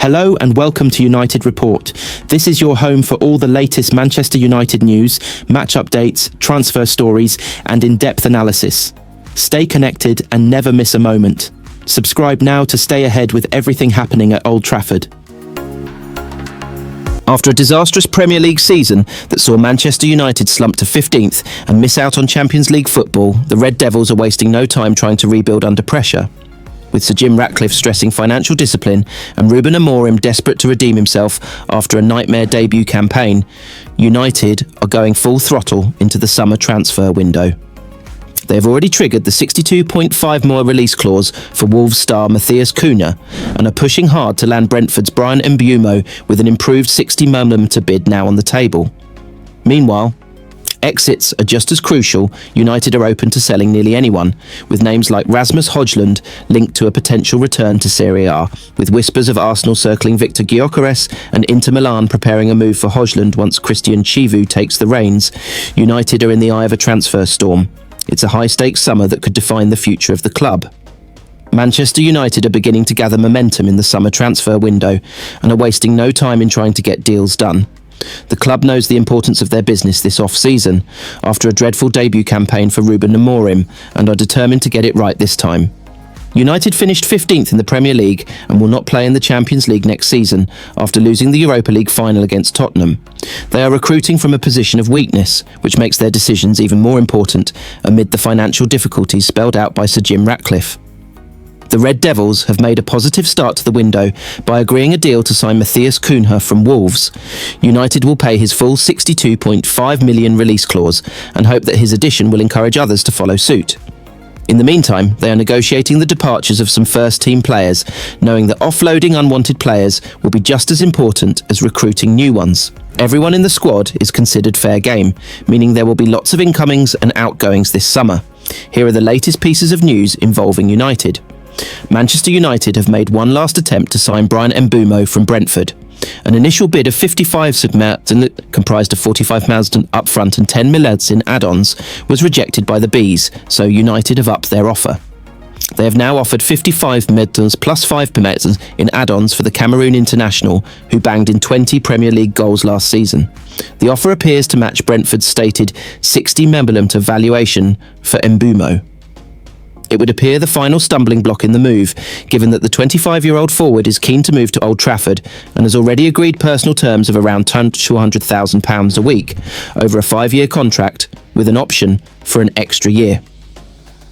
Hello and welcome to United Report. This is your home for all the latest Manchester United news, match updates, transfer stories, and in-depth analysis. Stay connected and never miss a moment. Subscribe now to stay ahead with everything happening at Old Trafford. After a disastrous Premier League season that saw Manchester United slump to 15th and miss out on Champions League football, the Red Devils are wasting no time trying to rebuild under pressure. With Sir Jim Ratcliffe stressing financial discipline and Ruben Amorim desperate to redeem himself after a nightmare debut campaign, United are going full throttle into the summer transfer window. They have already triggered the 62.5 million release clause for Wolves star Matheus Cunha and are pushing hard to land Brentford's Bryan Mbeumo with an improved 60 million to bid now on the table. Meanwhile, exits are just as crucial. United are open to selling nearly anyone, with names like Rasmus Højlund linked to a potential return to Serie A, with whispers of Arsenal circling Victor Gyökeres and Inter Milan preparing a move for Højlund once Christian Chivu takes the reins. United are in the eye of a transfer storm. It's a high-stakes summer that could define the future of the club. Manchester United are beginning to gather momentum in the summer transfer window and are wasting no time in trying to get deals done. The club knows the importance of their business this off-season, after a dreadful debut campaign for Ruben Amorim, and are determined to get it right this time. United finished 15th in the Premier League and will not play in the Champions League next season after losing the Europa League final against Tottenham. They are recruiting from a position of weakness, which makes their decisions even more important amid the financial difficulties spelled out by Sir Jim Ratcliffe. The Red Devils have made a positive start to the window by agreeing a deal to sign Matheus Cunha from Wolves. United will pay his full 62.5 million release clause and hope that his addition will encourage others to follow suit. In the meantime, they are negotiating the departures of some first-team players, knowing that offloading unwanted players will be just as important as recruiting new ones. Everyone in the squad is considered fair game, meaning there will be lots of incomings and outgoings this summer. Here are the latest pieces of news involving United. Manchester United have made one last attempt to sign Bryan Mbeumo from Brentford. An initial bid of 55 million, comprised of 45,000 upfront and 10 million in add-ons, was rejected by the Bees, so United have upped their offer. They have now offered 55 million plus 5 million in add-ons for the Cameroon international, who banged in 20 Premier League goals last season. The offer appears to match Brentford's stated 60 million to valuation for Mbeumo. It would appear the final stumbling block in the move, given that the 25-year-old forward is keen to move to Old Trafford and has already agreed personal terms of around £200,000 a week over a 5-year contract with an option for an extra year.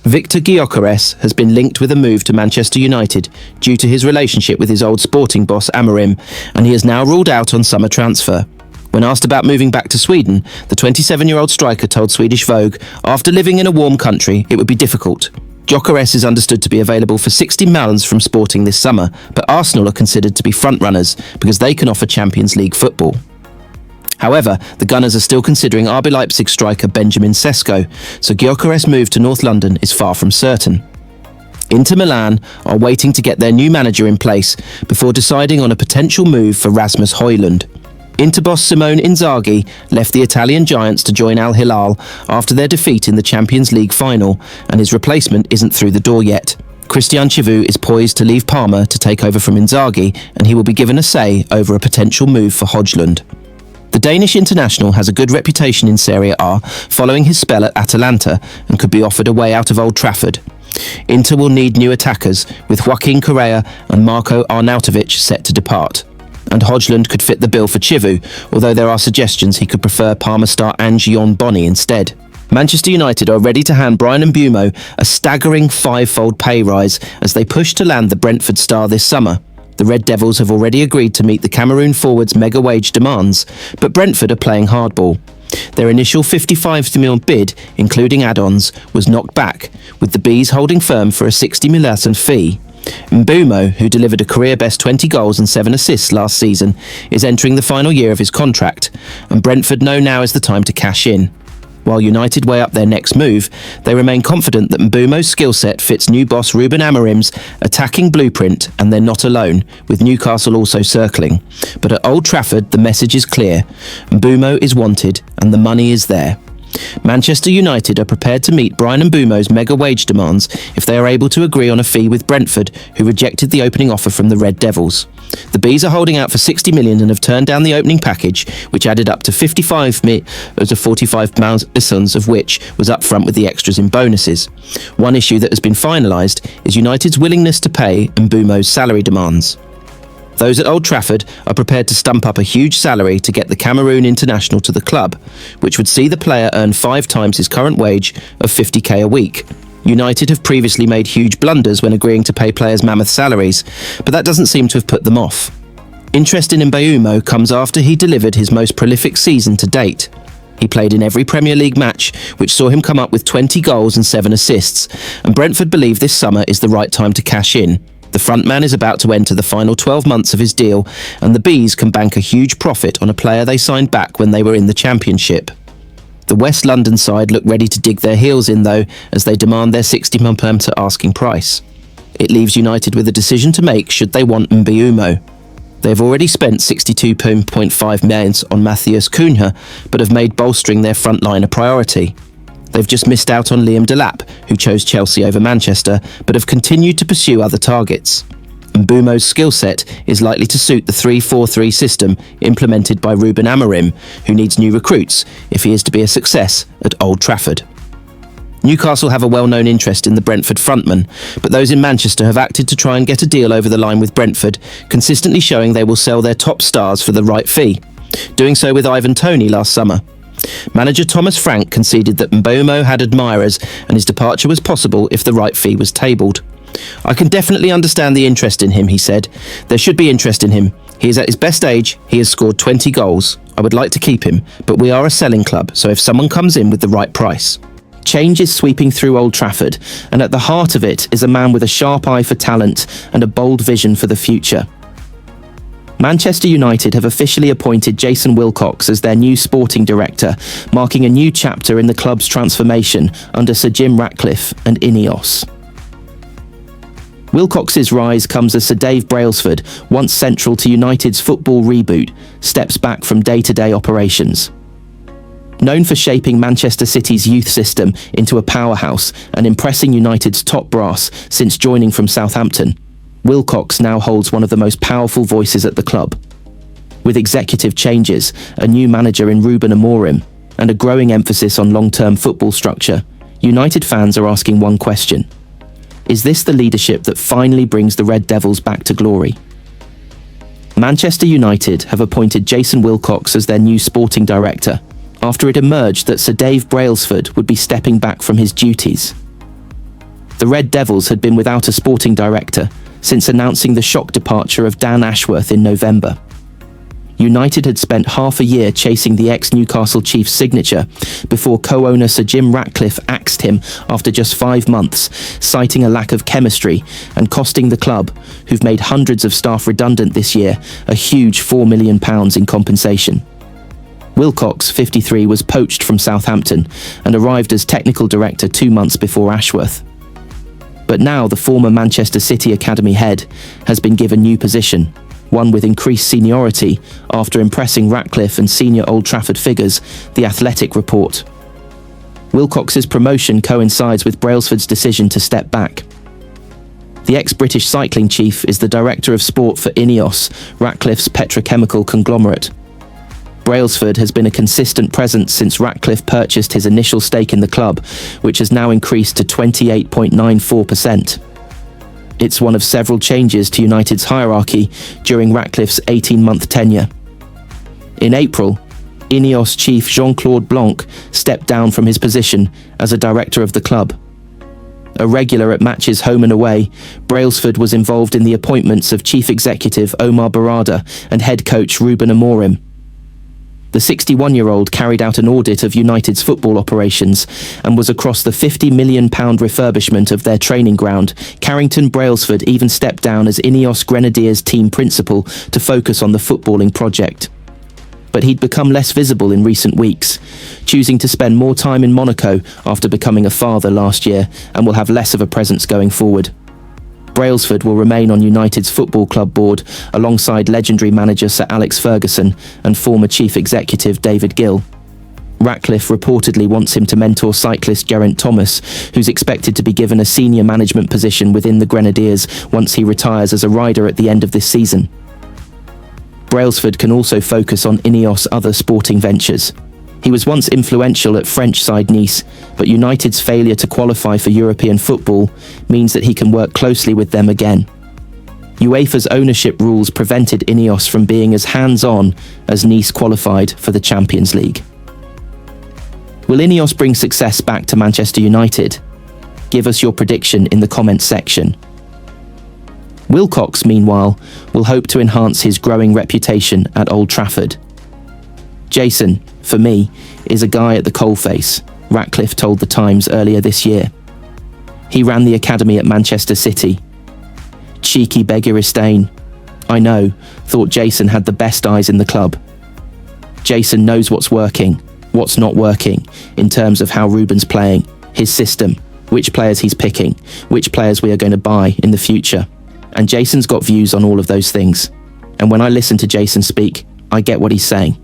Victor Gyökeres has been linked with a move to Manchester United due to his relationship with his old Sporting boss Amorim, and he is now ruled out on summer transfer. When asked about moving back to Sweden, the 27-year-old striker told Swedish Vogue, after living in a warm country, it would be difficult. Gyökeres is understood to be available for 60 million from Sporting this summer, but Arsenal are considered to be front-runners because they can offer Champions League football. However, the Gunners are still considering RB Leipzig striker Benjamin Sesko, so Gyökeres' move to North London is far from certain. Inter Milan are waiting to get their new manager in place before deciding on a potential move for Rasmus Højlund. Inter boss Simone Inzaghi left the Italian giants to join Al Hilal after their defeat in the Champions League final, and his replacement isn't through the door yet. Christian Chivu is poised to leave Parma to take over from Inzaghi, and he will be given a say over a potential move for Højlund. The Danish international has a good reputation in Serie A following his spell at Atalanta and could be offered a way out of Old Trafford. Inter will need new attackers, with Joaquin Correa and Marko Arnautovic set to depart. And Højlund could fit the bill for Chivu, although there are suggestions he could prefer Parma star Ange Bonni instead. Manchester United are ready to hand Bryan Mbeumo a staggering 5-fold pay rise as they push to land the Brentford star this summer. The Red Devils have already agreed to meet the Cameroon forward's mega wage demands, but Brentford are playing hardball. Their initial 55 million bid, including add-ons, was knocked back, with the Bees holding firm for a 60 million fee. Mbeumo, who delivered a career-best 20 goals and 7 assists last season, is entering the final year of his contract, and Brentford know now is the time to cash in. While United weigh up their next move, they remain confident that Mbeumo's skill set fits new boss Ruben Amorim's attacking blueprint, and they're not alone, with Newcastle also circling. But at Old Trafford, the message is clear. Mbeumo is wanted, and the money is there. Manchester United are prepared to meet Bryan Mbeumo's mega wage demands if they are able to agree on a fee with Brentford, who rejected the opening offer from the Red Devils. The Bees are holding out for 60 million and have turned down the opening package, which added up to 45 as of 45 pounds, of which was up front with the extras in bonuses. One issue that has been finalised is United's willingness to pay Mbeumo's salary demands. Those at Old Trafford are prepared to stump up a huge salary to get the Cameroon international to the club, which would see the player earn 5 times his current wage of 50k a week. United have previously made huge blunders when agreeing to pay players mammoth salaries, but that doesn't seem to have put them off. Interest in MBEUMO comes after he delivered his most prolific season to date. He played in every Premier League match, which saw him come up with 20 goals and 7 assists, and Brentford believe this summer is the right time to cash in. The frontman is about to enter the final 12 months of his deal, and the Bees can bank a huge profit on a player they signed back when they were in the Championship. The West London side look ready to dig their heels in, though, as they demand their 60 million asking price. It leaves United with a decision to make should they want MBEUMO. They've already spent 62.5 million on Matthias CUNHA, but have made bolstering their front line a priority. They've just missed out on Liam Delap, who chose Chelsea over Manchester, but have continued to pursue other targets. Mbeumo's skill set is likely to suit the 3-4-3 system implemented by Ruben Amorim, who needs new recruits if he is to be a success at Old Trafford. Newcastle have a well-known interest in the Brentford frontman, but those in Manchester have acted to try and get a deal over the line with Brentford, consistently showing they will sell their top stars for the right fee, doing so with Ivan Toney last summer. Manager Thomas Frank conceded that Mbeumo had admirers and his departure was possible if the right fee was tabled. "I can definitely understand the interest in him," he said. "There should be interest in him. He is at his best age, he has scored 20 goals. I would like to keep him, but we are a selling club, so if someone comes in with the right price." Change is sweeping through Old Trafford, and at the heart of it is a man with a sharp eye for talent and a bold vision for the future. Manchester United have officially appointed Jason Wilcox as their new sporting director, marking a new chapter in the club's transformation under Sir Jim Ratcliffe and Ineos. Wilcox's rise comes as Sir Dave Brailsford, once central to United's football reboot, steps back from day-to-day operations. Known for shaping Manchester City's youth system into a powerhouse and impressing United's top brass since joining from Southampton, Wilcox now holds one of the most powerful voices at the club. With executive changes, a new manager in Ruben Amorim, and a growing emphasis on long-term football structure, United fans are asking one question. Is this the leadership that finally brings the Red Devils back to glory? Manchester United have appointed Jason Wilcox as their new sporting director, after it emerged that Sir Dave Brailsford would be stepping back from his duties. The Red Devils had been without a sporting director since announcing the shock departure of Dan Ashworth in November. United had spent half a year chasing the ex-Newcastle Chiefs' signature before co-owner Sir Jim Ratcliffe axed him after just 5 months, citing a lack of chemistry and costing the club, who've made hundreds of staff redundant this year, a huge £4 million in compensation. Wilcox, 53, was poached from Southampton and arrived as technical director 2 months before Ashworth. But now the former Manchester City Academy head has been given new position, one with increased seniority after impressing Ratcliffe and senior Old Trafford figures, The Athletic report. Wilcox's promotion coincides with Brailsford's decision to step back. The ex-British cycling chief is the director of sport for Ineos, Ratcliffe's petrochemical conglomerate. Brailsford has been a consistent presence since Ratcliffe purchased his initial stake in the club, which has now increased to 28.94%. It's one of several changes to United's hierarchy during Ratcliffe's 18-month tenure. In April, Ineos chief Jean-Claude Blanc stepped down from his position as a director of the club. A regular at matches home and away, Brailsford was involved in the appointments of chief executive Omar Barada and head coach Ruben Amorim. The 61-year-old carried out an audit of United's football operations and was across the £50 million refurbishment of their training ground. Carrington Brailsford even stepped down as Ineos Grenadiers team principal to focus on the footballing project. But he'd become less visible in recent weeks, choosing to spend more time in Monaco after becoming a father last year, and will have less of a presence going forward. Brailsford will remain on United's football club board alongside legendary manager Sir Alex Ferguson and former chief executive David Gill. Ratcliffe reportedly wants him to mentor cyclist Geraint Thomas, who's expected to be given a senior management position within the Grenadiers once he retires as a rider at the end of this season. Brailsford can also focus on Ineos' other sporting ventures. He was once influential at French side Nice, but United's failure to qualify for European football means that he can work closely with them again. UEFA's ownership rules prevented Ineos from being as hands-on as Nice qualified for the Champions League. Will Ineos bring success back to Manchester United? Give us your prediction in the comments section. Wilcox, meanwhile, will hope to enhance his growing reputation at Old Trafford. Jason, for me, is a guy at the coalface, Ratcliffe told The Times earlier this year. He ran the academy at Manchester City. Cheeky Begiristain. I know, thought Jason had the best eyes in the club. Jason knows what's working, what's not working, in terms of how Ruben's playing, his system, which players he's picking, which players we are going to buy in the future. And Jason's got views on all of those things. And when I listen to Jason speak, I get what he's saying.